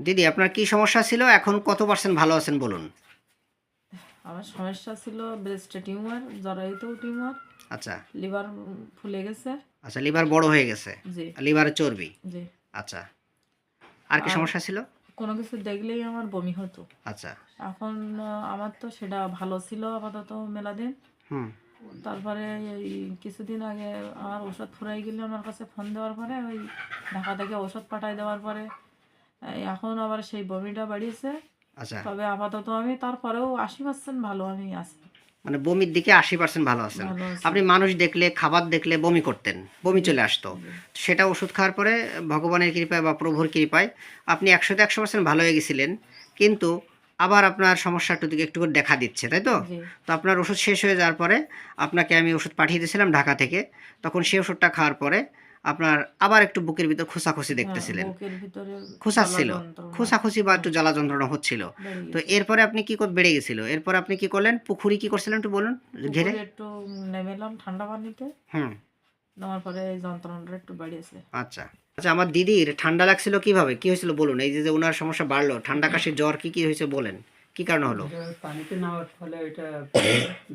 দিদি আপনার কি সমস্যা ছিল, এখন কত পার্সেন্ট ভালো আছেন বলুন? আমার সমস্যা ছিল ব্রেস্টে টিউমার, জরায়ুতেও টিউমার, আচ্ছা। লিভার ফুলে গেছে। আচ্ছা, লিভার বড় হয়ে গেছে। জি। লিভারে চর্বি। জি। আচ্ছা। আর কি আর সমস্যা ছিল? কোনো কিছু দেখলেই আমার বমি হতো। আচ্ছা। এখন আমার তো সেটা ভালো ছিল আপাতত মেলা দিন। হুম। তারপরে এই কিছুদিন আগে আমার ওষুধ ফুরাই গেলে ওনার কাছে ফোন দেওয়ার পরে ওই ঢাকা থেকে ওষুধ পাঠাই দেওয়ার পরে এখন আবার সেই বমিটা বাড়িয়েছে। আচ্ছা, তবে আপাতত আমি তারপরেও 80% ভালো আমি আছি। মানে বমির দিকে 80% ভালো আছেন। ভালো আছি। আপনি মানুষ দেখলে, খাবার দেখলে বমি করতেন, বমি চলে আসতো। জি। সেটা ওষুধ খাওয়ার পরে ভগবানের কৃপায় বা প্রভুর কৃপায় আপনি 100% ভালো হয়ে গেছিলেন। কিন্তু আবার আপনার সমস্যা একটু দিকে একটু করে দেখা দিচ্ছে, তাই তো? জি। তো আপনার ওষুধ শেষ হয়ে যাওয়ার পরে আপনাকে আমি ওষুধ পাঠিয়ে দিয়েছিলাম ঢাকা থেকে। তখন সেই ওষুধটা খাওয়ার পরে আপনার আবার একটু বুকের ভিতর খোসাখুসি হ্যাঁ, দেখতেছিলেন। বুকের ভিতরে জ্বালা খোঁচাচ্ছিল, যন্ত্রণা। খোঁচাখুচি বা হ্যাঁ, একটু জ্বালা যন্ত্রণা হচ্ছিল। বেড়ে তো গেছে। এরপরে আপনি কি বেড়ে গেছিল, এরপর আপনি কি করলেন? পুকুরি কি করছিলেন একটু বলুন ঘেরে। পুকুরে একটু নেমেলাম ঠান্ডা পানিতে। হুম। নেওয়ার পরে এই যন্ত্রণাটা একটু বাড়িয়েছে। আচ্ছা। আচ্ছা, আমার দিদির ঠান্ডা লাগছিল কিভাবে, কি হয়েছিল বলুন? এই যে যে ওনার সমস্যা বাড়লো, ঠান্ডা কাশি জ্বর কি কি হয়েছে বলেন, কি কারণে হলো? এটা পানিতে নেওয়ার ফলে এটা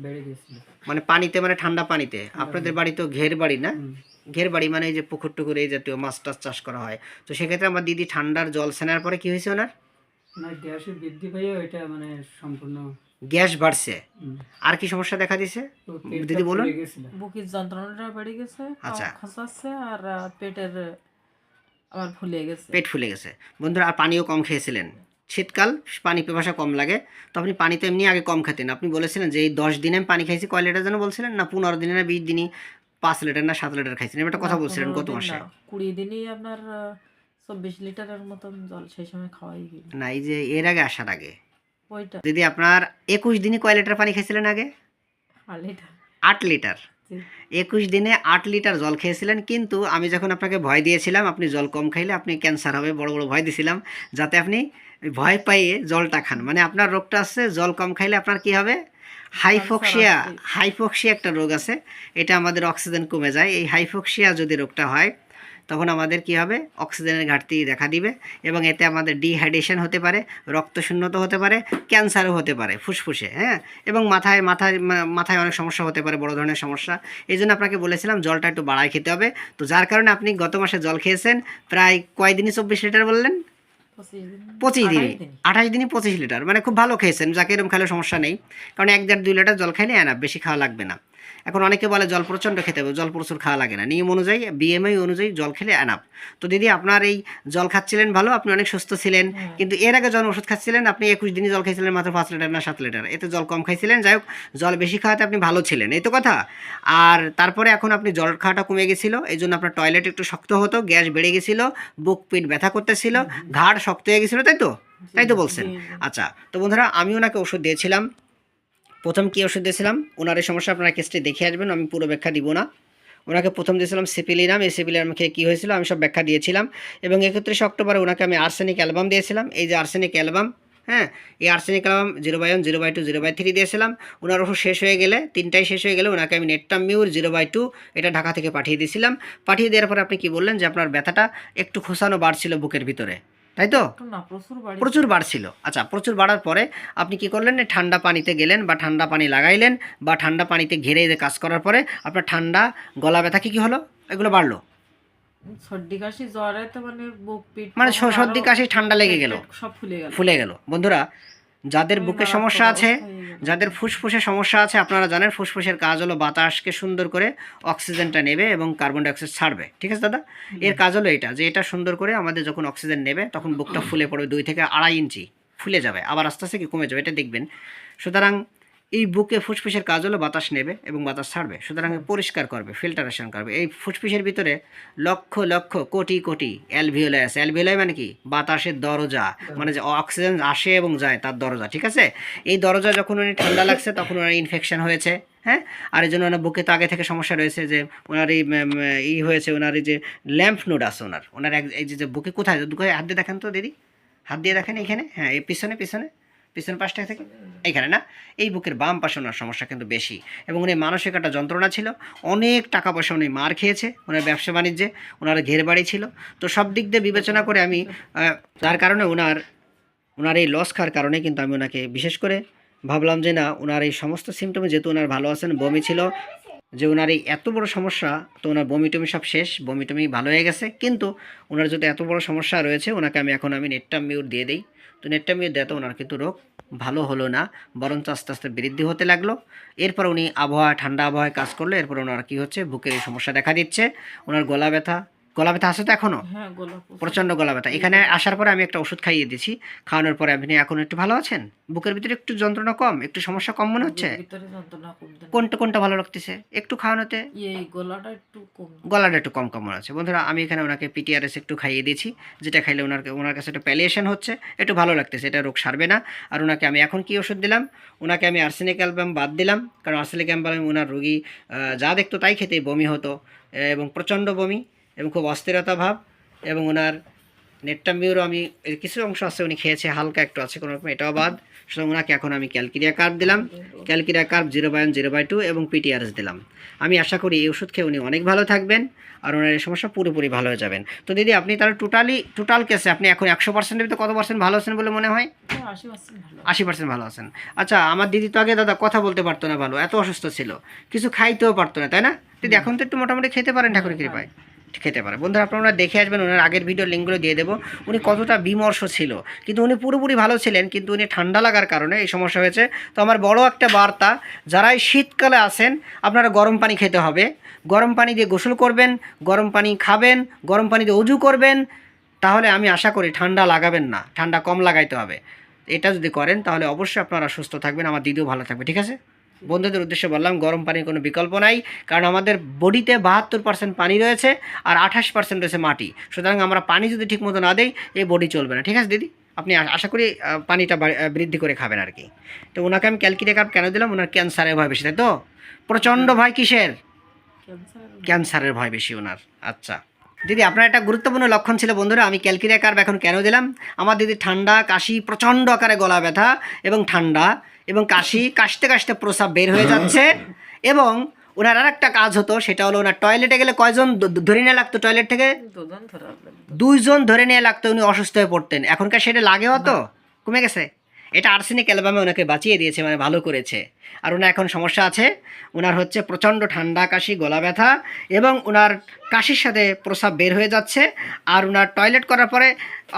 বেড়ে গেছিল। মানে পানিতে, মানে ঠান্ডা পানিতে? ঠান্ডা আপনাদের পানি। বাড়ি তো ঘের বাড়ি না? হুম। ঘের বাড়ি মানে এই যে পুকুর টুকুর এই জাতীয় মাছ টাছ চাষ করা হয়। তো সেক্ষেত্রে আমার দিদি ঠান্ডার জল সেনার পরে কি হয়েছে ওনার? না, গ্যাসের বৃদ্ধি পেয়ে ওইটা মানে সম্পূর্ণ। গ্যাস বাড়ছে। হুম, আর কি সমস্যা দেখা দিছে তো পেটটা দিদি বলুন? ফুলে গেছিল। বুকের যন্ত্রণাটা বেড়ে গেছে, আচ্ছা। খসাচ্ছে আর পেটের আবার ফুলে গেছে। পেট ফুলে গেছে। বন্ধুরা, আর পানিও কম খেয়েছিলেন। শীতকাল, পানি পিপাসা কম লাগে। তো আপনি পানি তো এমনি আগে কম খেতেন। আপনি বলেছিলেন যে এই 10 দিনে আমি পানি খাইছি, কয় লিটার যেন বলছিলেন? না 15 দিনে না 20 দিনই 5 লিটার না 7 লিটার খাইছেন, এরকম একটা না, কথা বলছিলেন 15 গত দিন মাসে। না, 20 দিনই আপনার 24 লিটারের মতন জল সেই সময় খাওয়াই গেল। না, এই যে এর আগে আসার আগে ওইটা দিদি আপনার 21 দিনে কয় লিটার পানি খাইছিলেন আগে? 8 লিটার। 8 লিটার। জি। 21 দিনে 8 লিটার জল খেয়েছিলেন। কিন্তু আমি যখন আপনাকে ভয় দিয়েছিলাম আপনি জল কম খাইলে আপনি ক্যান্সার হবে, বড় বড় ভয় দিয়েছিলাম, যাতে আপনি ভয় পাইয়ে জলটা খান। মানে আপনার রোগটা আছে, জল কম খাইলে আপনার কি হবে? Cancer hypoxia. আসবে। হাইপোক্সিয়া একটা রোগ আছে, এটা আমাদের অক্সিজেন কমে যায়। এই হাইপোক্সিয়া যদি রোগটা হয় তখন আমাদের কি হবে? অক্সিজেনের ঘাটতি দেখা দিবে এবং এতে আমাদের ডিহাইড্রেশন হতে পারে, রক্তশূন্যতা হতে পারে, ক্যান্সারও হতে পারে ফুসফুসে, হ্যাঁ। এবং মাথায় মাথায় মাথায় অনেক সমস্যা হতে পারে, বড় ধরনের সমস্যা। এই জন্য আপনাকে বলেছিলাম জলটা একটু বাড়ায় খেতে হবে। তো যার কারণে আপনি গত মাসে জল খেয়েছেন প্রায় কয় দিনই 24 লিটার বললেন? 25 দিন, 25 দিনই। 28 দিন। 28 দিনই 25 লিটার, মানে খুব ভালো খেয়েছেন। যাকে এরকম খেলে সমস্যা নেই, কারণ 1 দেড় 2 লিটার জল খাইলে এনাফ, বেশি খাওয়া লাগবে না। এখন অনেকে বলে জল প্রচণ্ড খেতে হবে, জল প্রচুর খাওয়া লাগে না। নিয়ম অনুযায়ী, বিএমআই অনুযায়ী জল খেলে এনাফ। তো দিদি আপনার এই জল খাচ্ছিলেন ভালো, আপনি অনেক সুস্থ ছিলেন। হ্যাঁ। কিন্তু এর আগে যখন ওষুধ খাচ্ছিলেন আপনি 21 দিনই জল খাইছিলেন মাত্র 5 লিটার না 7 লিটার, এতে জল কম খাইছিলেন। যাই হোক, জল বেশি খাওয়াতে আপনি ভালো ছিলেন, এই তো কথা। আর তারপরে এখন আপনি জল খাওয়াটা কমে গেছিলো, এই জন্য আপনার টয়লেট একটু শক্ত হতো, গ্যাস বেড়ে গেছিলো, বুক পিঠ ব্যথা করতেছিল, ঘাড় শক্ত হয়ে গেছিলো, তাই তো? তাই তো বলছেন? জি, জি। আচ্ছা। তো বন্ধুরা, আমি ওনাকে ওষুধ দিয়েছিলাম। প্রথম কী ওষুধ দিয়েছিলাম, ওনার এই সমস্যা আপনারা কেসটি দেখে আসবেন, আমি পুরো ব্যাখ্যা দিব না। ওনাকে প্রথম দিয়েছিলাম সিপিলিনাম। এই সিপিলিনাম খেয়ে কী হয়েছিল আমি সব ব্যাখ্যা দিয়েছিলাম। এবং 31 অক্টোবরে ওনাকে আমি আর্সেনিক অ্যালবাম দিয়েছিলাম। এই যে আর্সেনিক অ্যালবাম, হ্যাঁ, এই আর্সেনিক অ্যালবাম 0/1, 0/2, 0/3 দিয়েছিলাম। ওনার ওষুধ শেষ হয়ে গেলে, তিনটাই শেষ হয়ে গেলে ওনাকে আমি নেটটামিউর 0/2 এটা ঢাকা থেকে পাঠিয়ে দিয়েছিলাম। পাঠিয়ে দেওয়ার পরে আপনি কি বললেন যে আপনার ব্যথাটা একটু খোঁচানো বাড়ছিল বুকের ভিতরে, তাই তো? একটু না, প্রচুর বাড়িয়েছে। প্রচুর বাড়ছিল। আচ্ছা, প্রচুর বাড়ার পরে আপনি কি করলেন? ঠান্ডা পানিতে গেলেন বা ঠান্ডা পানি লাগাইলেন, বা ঠান্ডা পানিতে ঘেরে যে কাজ করার পরে আপনার ঠান্ডা গলা ব্যথা কি হলো? এগুলো বাড়লো। সর্দি কাশি জ্বরে তো মানে বুক পিঠ মানে তখন সর্দি আরো কাশি ঠান্ডা লেগে পেট গেল, টেট সব ফুলে গেল। ফুলে গেল। বন্ধুরা, যাদের খুবই বুকে মারাত্মক সমস্যা আছে, অবস্থা হয়ে গেল। যাদের ফুসফুসে সমস্যা আছে, আপনারা জানেন ফুসফুসের কাজ হলো বাতাসকে সুন্দর করে অক্সিজেনটা নেবে এবং কার্বন ডাইঅক্সাইড ছাড়বে, ঠিক আছে দাদা? এর কাজ হলো এটা, যে এটা সুন্দর করে আমাদের যখন অক্সিজেন নেবে তখন বুকটা ফুলে পড়বে, 2 থেকে 2.5 ইঞ্চি ফুলে যাবে, আবার আস্তে আস্তে কি কমে যাবে, এটা দেখবেন। সুতরাং এই বুকে ফুসফুসের কাজ হলো বাতাস নেবে এবং বাতাস ছাড়বে, সুতরাং পরিষ্কার করবে, ফিল্টারেশন করবে। এই ফুসফুসের ভিতরে লক্ষ লক্ষ কোটি কোটি অ্যালভিওলাই আছে। অ্যালভিওলাই মানে কি? বাতাসের দরজা, মানে যে অক্সিজেন আসে এবং যায় তার দরজা, ঠিক আছে? এই দরজা যখন উনি ঠান্ডা লাগছে তখন ওনার ইনফেকশন হয়েছে, হ্যাঁ। আর এই জন্য ওনার বুকে তো আগে থেকে সমস্যা রয়েছে, যে ওনার এই হয়েছে, ওনার এই যে ল্যাম্ফ নোড আছে ওনার, ওনার এই যে বুকে কোথায়, দুঃখে হাত দিয়ে দেখেন তো দিদি, হাত দিয়ে দেখেন এইখানে, হ্যাঁ, এই পিছনে পিছনে পিছন পাশটা থেকে এইখানে না, এই বুকের বাম পাশে ওনার সমস্যা কিন্তু বেশি, এবং উনি মানসিক একটা যন্ত্রণা ছিল, অনেক টাকা পয়সা উনি মার খেয়েছে ওনার ব্যবসা বাণিজ্যে, ওনার ঘের বাড়ি ছিল। তো সব দিক দিয়ে বিবেচনা করে আমি যার কারণে ওনার এই লস খাওয়ার কারণে কিন্তু আমি ওনাকে বিশেষ করে ভাবলাম যে না, ওনার এই সমস্ত সিমটমে যেহেতু ওনার ভালো আছেন, বমি ছিল, যে ওনার এই এত বড় সমস্যা, তো ওনার বমি টমি সব শেষ, বমি টমি ভালো হয়ে গেছে, কিন্তু ওনার যদি এত বড় সমস্যা রয়েছে, ওনাকে আমি নেট্টামিউর দিয়ে দিই। তো নেট্টামিউর দেওয়াতে ওনার কিন্তু রোগ ভালো হলো না, বরঞ্চ আস্তে আস্তে বৃদ্ধি হতে লাগলো। এরপর উনি ঠান্ডা আবহাওয়ায় কাজ করলে এরপর ওনার কী হচ্ছে, বুকের এই সমস্যা দেখা দিচ্ছে, ওনার গলা ব্যথা আছে তো এখনও, হ্যাঁ গোলাপ প্রচণ্ড গলা ব্যথা। এখানে আসার পরে আমি একটা ওষুধ খাইয়ে দিয়েছি, খাওয়ানোর পরে আপনি এখন একটু ভালো আছেন, বুকের ভিতরে একটু যন্ত্রণা কম, একটু সমস্যা কম মনে হচ্ছে, ভিতরে যন্ত্রণা কমতে না। কোনটা ভালো লাগতেছে একটু খাওয়ানোতে? এই গলাটা একটু কম। গলাটা একটু কম মনে হচ্ছে। বন্ধুরা আমি এখানে ওনাকে পিটিআরএস একটু খাইয়ে দিয়েছি, যেটা খাইলে ওনার কাছে একটা প্যালিয়েশন হচ্ছে, একটু ভালো লাগতেছে, এটা রোগ সারবে না। আর ওনাকে আমি এখন কি ওষুধ দিলাম, ওনাকে আমি আর্সেনিক অ্যালবাম বাদ দিলাম, কারণ আর্সেনিক অ্যালবাম ওনার রোগী যা দেখতো তাই খেতে বমি হতো, এবং প্রচণ্ড বমি এবং খুব অস্থিরতা ভাব, এবং ওনার নেট্টামিউরও আমি কিছু অংশ আছে উনি খেয়েছে, হালকা একটু আছে কোনো রকম, এটাও বাদ। সুতরাং ওনাকে এখন আমি ক্যালকিরিয়া কার্ব দিলাম, ক্যালকিরিয়া কার্ব 0/1 0/2 এবং পিটিআরএস দিলাম। আমি আশা করি এই ওষুধ খেয়ে উনি অনেক ভালো থাকবেন আর ওনার এই সমস্যা পুরোপুরি ভালো হয়ে যাবেন। তো দিদি আপনি তাহলে টোটাল কেসে আপনি এখন 100%-এর ভিতরে কত পার্সেন্ট ভালো আছেন বলে মনে হয়? 80% ভালো। 80% ভালো আছেন। আচ্ছা, আমার দিদি তো আগে দাদা কথা বলতে পারতো না, ভালো এত অসুস্থ ছিল, কিছু খাইতেও পারতো না, তাই না দিদি? এখন তো একটু মোটামুটি খেতে পারেন ঠাকুরের কৃপায়, খেতে পারে। বন্ধুরা আপনারা দেখে আসবেন, ওনার আগের ভিডিও লিঙ্কগুলো দিয়ে দেবো, উনি কতটা বিমর্ষ ছিল, কিন্তু উনি পুরোপুরি ভালো ছিলেন, কিন্তু উনি ঠান্ডা লাগার কারণে এই সমস্যা হয়েছে। তো আমার বড় একটা বার্তা, যারা এই শীতকালে আসেন আপনারা গরম পানি খেতে হবে, গরম পানি দিয়ে গোসল করবেন, গরম পানি খাবেন, গরম পানি দিয়ে অজু করবেন, তাহলে আমি আশা করি ঠান্ডা লাগাবেন না, ঠান্ডা কম লাগাইতে হবে। এটা যদি করেন তাহলে অবশ্যই আপনারা সুস্থ থাকবেন, আমার দিদিও ভালো থাকবে। ঠিক আছে বন্ধুদের উদ্দেশ্যে বললাম, গরম পানির কোনো বিকল্প নাই, কারণ আমাদের বডিতে 72% পানি রয়েছে আর 28% রয়েছে মাটি। সুতরাং আমরা পানি যদি ঠিক মতো না দিই এই বডি চলবে না। ঠিক আছে দিদি, আপনি আশা করি পানিটা বৃদ্ধি করে খাবেন আর কি। তো ওনাকে আমি ক্যালকিরিয়া কার্ব কেন দিলাম, ওনার ক্যান্সারের ভয় বেশি, তাই তো? প্রচণ্ড ভয় কিসের? ক্যান্সারের ভয় বেশি ওনার। আচ্ছা দিদি, আপনার একটা গুরুত্বপূর্ণ লক্ষণ ছিল বন্ধুরা, আমি ক্যালকিরিয়া কার্ব এখন কেন দিলাম, আমার দিদি ঠান্ডা কাশি, প্রচণ্ড আকারে গলা ব্যথা এবং ঠান্ডা এবং কাশতে কাশতে প্রস্রাব বের হয়ে যাচ্ছে, এবং ওনার আর একটা কাজ হতো, সেটা হলো ওনার টয়লেটে গেলে কয়জন ধরে নিয়ে লাগতো, টয়লেট থেকে 2 জন ধরে নিয়ে লাগতো, উনি অসুস্থ হয়ে পড়তেন। এখনকার সেটা লাগেও তো, কমে গেছে। এটা আর্সেনিক অ্যালবামে ওনাকে বাঁচিয়ে দিয়েছে, মানে ভালো করেছে। আর ওনার এখন সমস্যা আছে, ওনার হচ্ছে প্রচণ্ড ঠান্ডা কাশি, গলা ব্যথা, এবং ওনার কাশির সাথে প্রস্রাব বের হয়ে যাচ্ছে। আর ওনার টয়লেট করার পরে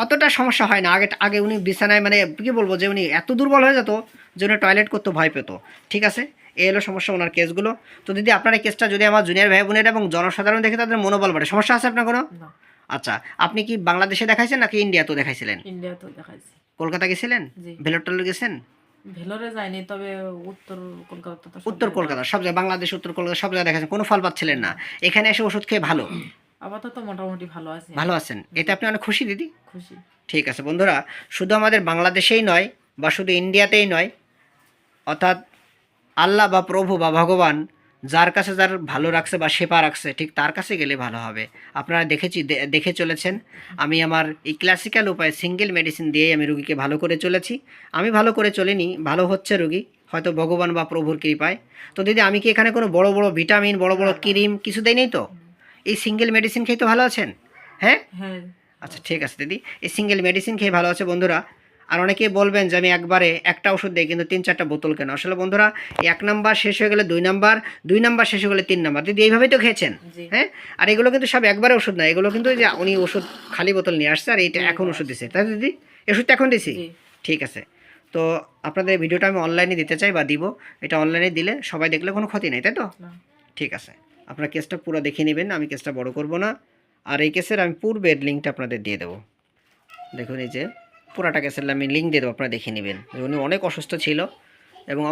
অতটা সমস্যা হয় না, আগে উনি বিছানায়, মানে কী বলবো, যে উনি এত দুর্বল হয়ে যেত যে উনি টয়লেট করতে ভয় পেত। ঠিক আছে, এই হলো সমস্যা ওনার কেসগুলো। তো দিদি আপনার এই কেসটা যদি আমার জুনিয়র ভাই বোনেরা এবং জনসাধারণ দেখে তাদের মনোবল বাড়ে, সমস্যা আছে আপনার কোনো? আচ্ছা, আপনি কি বাংলাদেশে দেখাইছেন নাকি ইন্ডিয়াতেও দেখাইছিলেন? ইন্ডিয়াতেও দেখাইছি। কলকাতা গেছিলেন? ভেলোর টেলোর গেছেন? ভেলোরে যাইনি, তবে উত্তর কলকাতা সব জায়গায়, বাংলাদেশ উত্তর কলকাতা সব জায়গায় দেখাচ্ছেন, কোনো ফল পাচ্ছিলেন না। এখানে এসে ওষুধ খেয়ে ভালো আপাতত মোটামুটি ভালো আছেন, এতে আপনি অনেক খুশি দিদি? খুশি। ঠিক আছে বন্ধুরা, শুধু আমাদের বাংলাদেশেই নয় বা শুধু ইন্ডিয়াতেই নয়, অর্থাৎ আল্লাহ বা প্রভু বা ভগবান যার কাছে যার ভালো রাখছে বা সেবা রাখছে, ঠিক তার কাছে গেলে ভালো হবে। আপনারা দেখে চলেছেন, আমি আমার এই ক্লাসিক্যাল উপায়ে সিঙ্গেল মেডিসিন দিয়েই আমি রুগীকে ভালো করে চলেছি। আমি ভালো করে চলিনি, ভালো হচ্ছে রুগী, হয়তো ভগবান বা প্রভুর কৃপায়। তো দিদি আমি কি এখানে কোনো বড় বড় ভিটামিন, বড় বড় ক্রিম কিছু দেই নেই তো? এই সিঙ্গেল মেডিসিন খেয়ে তো ভালো আছেন? হ্যাঁ, আচ্ছা ঠিক আছে দিদি, এই সিঙ্গেল মেডিসিন খেয়ে ভালো আছে বন্ধুরা। আর অনেকেই বলবেন যে আমি একবারে একটা ওষুধ দিই কিন্তু 3-4টা বোতল কেন। আসলে বন্ধুরা, 1 নাম্বার শেষ হয়ে গেলে 2 নাম্বার, 2 নাম্বার শেষ হয়ে গেলে 3 নাম্বার, দিদি এইভাবেই তো খেয়েছেন। হ্যাঁ, আর এগুলো কিন্তু সব একবারে ওষুধ না, এগুলো কিন্তু যে উনি ওষুধ খালি বোতল নিয়ে আসছে, আর এইটা এখন ওষুধ দিছে, তাই দিদি? ওষুধটা এখন দিছি, ঠিক আছে। তো আপনাদের ভিডিওটা আমি অনলাইনে দিতে চাই বা দিব, এটা অনলাইনে দিলে সবাই দেখলে কোনো ক্ষতি নেই, তাই তো? ঠিক আছে, আপনারা কেসটা পুরো দেখে নেবেন, আমি কেসটা বড় করব না। আর এই কেসের আমি পূর্বের লিঙ্কটা আপনাদের দিয়ে দেবো, দেখুন এই যে পুরাটা কেসের আমি লিঙ্ক দিয়ে দেবো, আপনারা দেখে নেবেন। উনি অনেক অসুস্থ ছিল এবং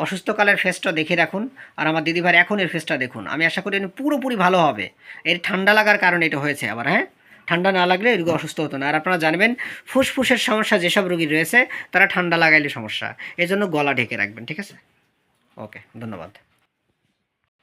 অসুস্থকালের ফেসটা দেখে রাখুন, আর আমার দিদিভাই এখন এর ফেসটা দেখুন। আমি আশা করি উনি পুরোপুরি ভালো হবে। এর ঠান্ডা লাগার কারণে এটা হয়েছে আবার, হ্যাঁ, ঠান্ডা না লাগলে রোগী অসুস্থ হতো না। আর আপনারা জানবেন, ফুসফুসের সমস্যা যেসব রোগীর রয়েছে তারা ঠান্ডা লাগাইলে সমস্যা, এজন্য গলা ঢেকে রাখবেন। ঠিক আছে, ওকে, ধন্যবাদ।